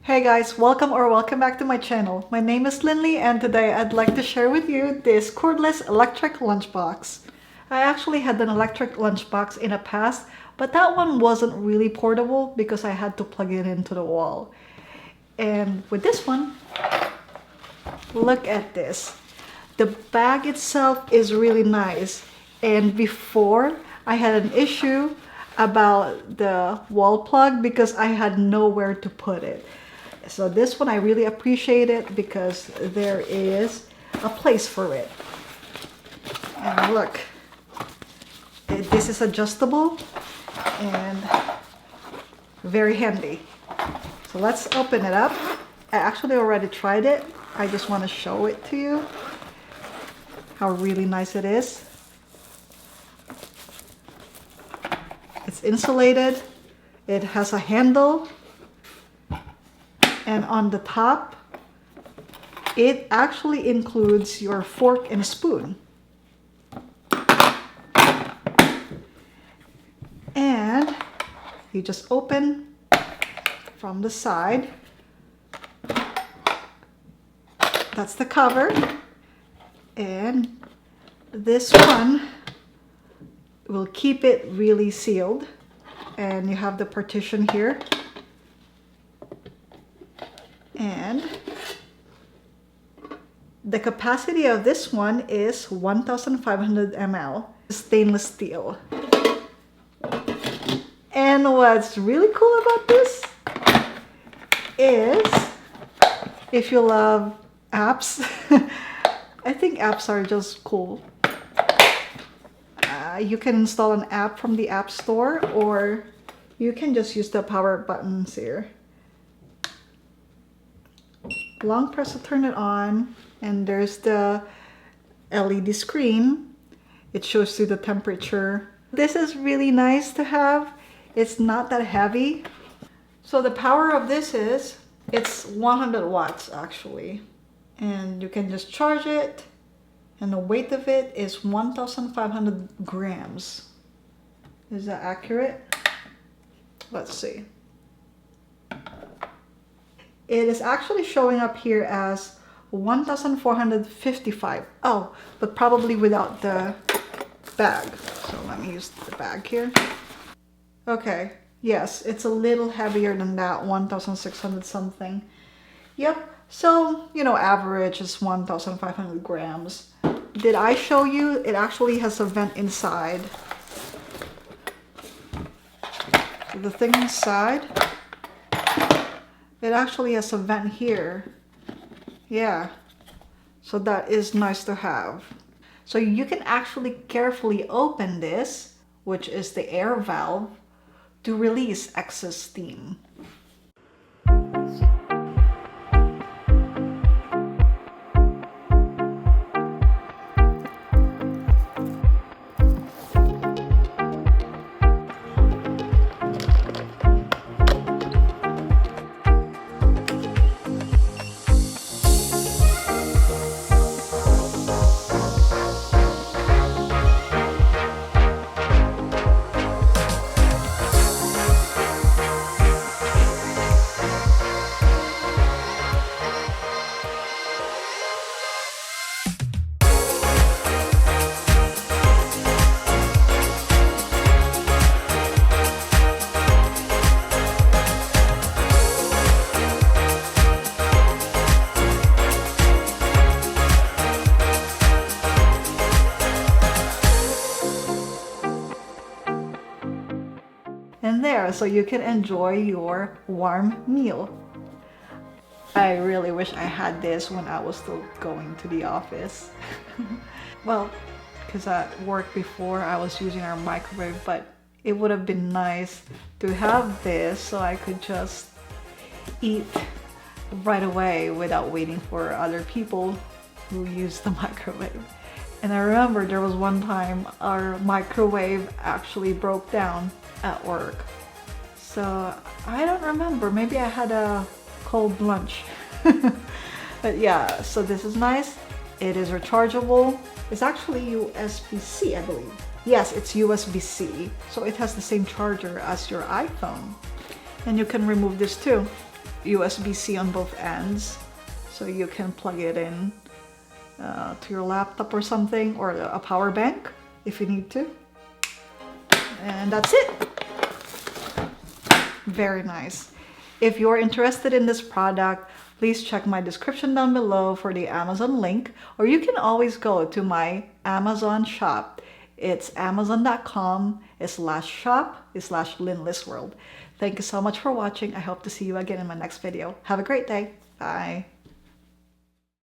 Hey guys, welcome back to my channel. My name is Linley and today I'd like to share with you this cordless electric lunchbox. I actually had an electric lunchbox in the past, but that one wasn't really portable because I had to plug it into the wall. And with this one, look at this. The bag itself is really nice. And before, I had an issue about the wall plug because I had nowhere to put it. So this one I really appreciate it because there is a place for it. And look, this is adjustable and very handy. So let's open it up. I actually already tried it. I just want to show it to you how really nice it is. It's insulated. It has a handle. And on the top, it actually includes your fork and spoon. And you just open from the side. That's the cover. And this one will keep it really sealed. And you have the partition here. And the capacity of this one is 1,500 ml stainless steel. And what's really cool about this is if you love apps, I think apps are just cool. You can install an app from the App Store or you can just use the power buttons here. Long press to turn it on, and there's the LED screen. It shows you the temperature. This is really nice to have. It's not that heavy. So the power of this is, it's 100 watts actually. And you can just charge it. And the weight of it is 1,500 grams. Is that accurate? Let's see. It is actually showing up here as 1,455. Oh, but probably without the bag. So let me use the bag here. Okay, yes, it's a little heavier than that, 1,600 something. Yep, so, you know, average is 1,500 grams. Did I show you? It actually has a vent inside. The thing inside, it actually has a vent here. Yeah, so that is nice to have. So you can actually carefully open this, which is the air valve, to release excess steam. And there, so you can enjoy your warm meal. I really wish I had this when I was still going to the office. Well, because at work before I was using our microwave, but it would have been nice to have this so I could just eat right away without waiting for other people who use the microwave. And I remember there was one time our microwave actually broke down at work. So I don't remember, maybe I had a cold lunch. But yeah, so this is nice. It is rechargeable. It's actually USB-C, I believe. Yes, it's USB-C. So it has the same charger as your iPhone. And you can remove this too. USB-C on both ends, so you can plug it in to your laptop or something, or a power bank if you need to. And that's it. Very nice. If you're interested in this product, please check my description down below for the Amazon link, or you can always go to my Amazon shop. It's amazon.com/shop/LynListWorld. Thank you so much for watching. I hope to see you again in my next video. Have a great day. Bye.